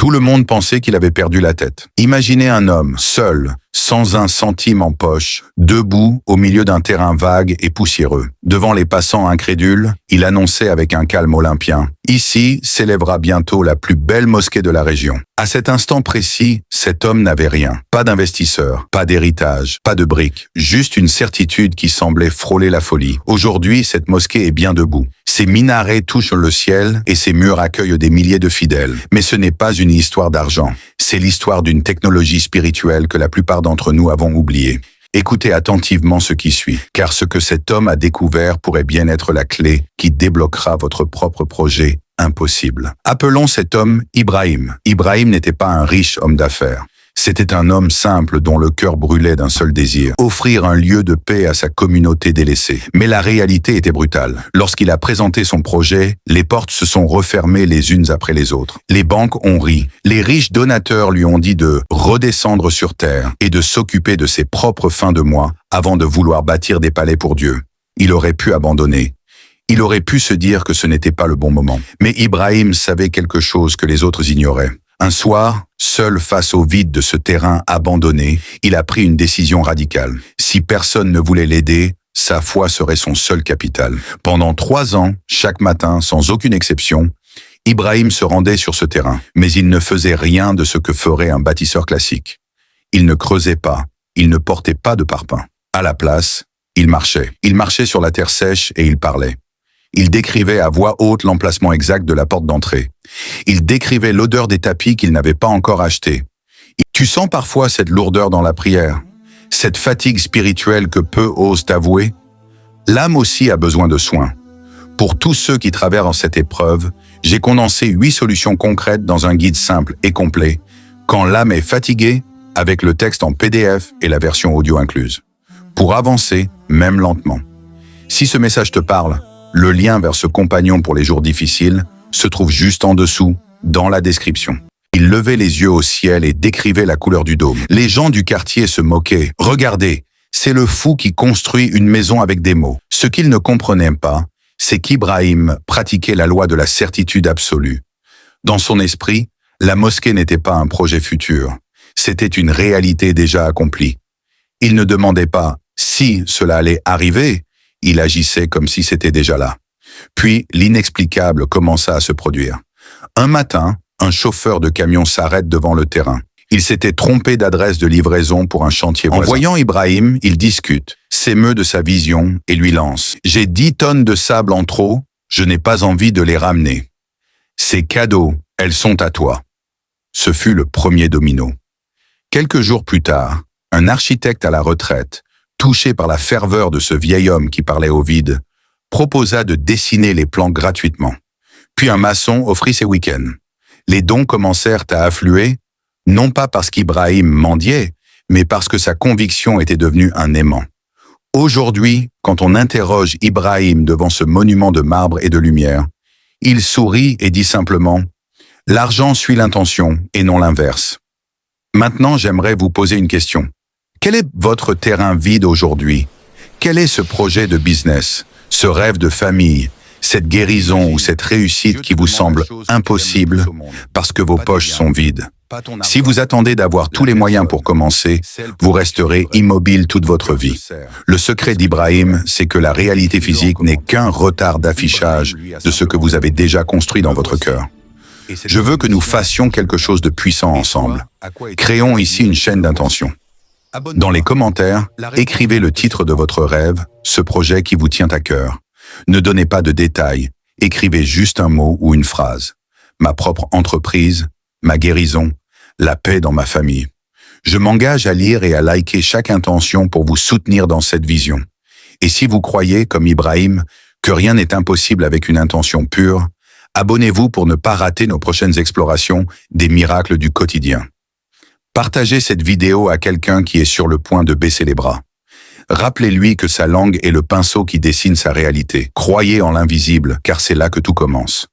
Tout le monde pensait qu'il avait perdu la tête. Imaginez un homme, seul, sans un centime en poche, debout au milieu d'un terrain vague et poussiéreux. Devant les passants incrédules, il annonçait avec un calme olympien « Ici s'élèvera bientôt la plus belle mosquée de la région ». À cet instant précis, cet homme n'avait rien. Pas d'investisseur, pas d'héritage, pas de briques, juste une certitude qui semblait frôler la folie. Aujourd'hui, cette mosquée est bien debout. Ses minarets touchent le ciel et ses murs accueillent des milliers de fidèles. Mais ce n'est pas une histoire d'argent. C'est l'histoire d'une technologie spirituelle que la plupart d'entre nous avons oubliée. Écoutez attentivement ce qui suit, car ce que cet homme a découvert pourrait bien être la clé qui débloquera votre propre projet impossible. Appelons cet homme Ibrahim. Ibrahim n'était pas un riche homme d'affaires. C'était un homme simple dont le cœur brûlait d'un seul désir, offrir un lieu de paix à sa communauté délaissée. Mais la réalité était brutale. Lorsqu'il a présenté son projet, les portes se sont refermées les unes après les autres. Les banques ont ri. Les riches donateurs lui ont dit de redescendre sur terre et de s'occuper de ses propres fins de mois avant de vouloir bâtir des palais pour Dieu. Il aurait pu abandonner. Il aurait pu se dire que ce n'était pas le bon moment. Mais Ibrahim savait quelque chose que les autres ignoraient. Un soir, seul face au vide de ce terrain abandonné, il a pris une décision radicale. Si personne ne voulait l'aider, sa foi serait son seul capital. Pendant 3 ans, chaque matin, sans aucune exception, Ibrahim se rendait sur ce terrain. Mais il ne faisait rien de ce que ferait un bâtisseur classique. Il ne creusait pas, il ne portait pas de parpaing. À la place, il marchait. Il marchait sur la terre sèche et il parlait. Il décrivait à voix haute l'emplacement exact de la porte d'entrée. Il décrivait l'odeur des tapis qu'il n'avait pas encore achetés. Tu sens parfois cette lourdeur dans la prière, cette fatigue spirituelle que peu osent avouer? L'âme aussi a besoin de soins. Pour tous ceux qui traversent cette épreuve, j'ai condensé 8 solutions concrètes dans un guide simple et complet, quand l'âme est fatiguée, avec le texte en PDF et la version audio incluse. Pour avancer, même lentement. Si ce message te parle, le lien vers ce compagnon pour les jours difficiles se trouve juste en dessous, dans la description. Il levait les yeux au ciel et décrivait la couleur du dôme. Les gens du quartier se moquaient. « Regardez, c'est le fou qui construit une maison avec des mots. » Ce qu'ils ne comprenaient pas, c'est qu'Ibrahim pratiquait la loi de la certitude absolue. Dans son esprit, la mosquée n'était pas un projet futur. C'était une réalité déjà accomplie. Il ne demandait pas si cela allait arriver, il agissait comme si c'était déjà là. Puis, l'inexplicable commença à se produire. Un matin, un chauffeur de camion s'arrête devant le terrain. Il s'était trompé d'adresse de livraison pour un chantier voisin. En voyant Ibrahim, il discute, s'émeut de sa vision et lui lance « J'ai 10 tonnes de sable en trop, je n'ai pas envie de les ramener. Ces cadeaux, elles sont à toi. » Ce fut le premier domino. Quelques jours plus tard, un architecte à la retraite, touché par la ferveur de ce vieil homme qui parlait au vide, proposa de dessiner les plans gratuitement. Puis un maçon offrit ses week-ends. Les dons commencèrent à affluer, non pas parce qu'Ibrahim mendiait, mais parce que sa conviction était devenue un aimant. Aujourd'hui, quand on interroge Ibrahim devant ce monument de marbre et de lumière, il sourit et dit simplement « L'argent suit l'intention et non l'inverse. » Maintenant, j'aimerais vous poser une question. Quel est votre terrain vide aujourd'hui? Quel est ce projet de business, ce rêve de famille, cette guérison ou cette réussite qui vous semble impossible parce que vos poches sont vides? Si vous attendez d'avoir tous les moyens pour commencer, vous resterez immobile toute votre vie. Le secret d'Ibrahim, c'est que la réalité physique n'est qu'un retard d'affichage de ce que vous avez déjà construit dans votre cœur. Je veux que nous fassions quelque chose de puissant ensemble. Créons ici une chaîne d'intention. Dans les commentaires, écrivez le titre de votre rêve, ce projet qui vous tient à cœur. Ne donnez pas de détails, écrivez juste un mot ou une phrase. Ma propre entreprise, ma guérison, la paix dans ma famille. Je m'engage à lire et à liker chaque intention pour vous soutenir dans cette vision. Et si vous croyez, comme Ibrahim, que rien n'est impossible avec une intention pure, abonnez-vous pour ne pas rater nos prochaines explorations des miracles du quotidien. Partagez cette vidéo à quelqu'un qui est sur le point de baisser les bras. Rappelez-lui que sa langue est le pinceau qui dessine sa réalité. Croyez en l'invisible, car c'est là que tout commence.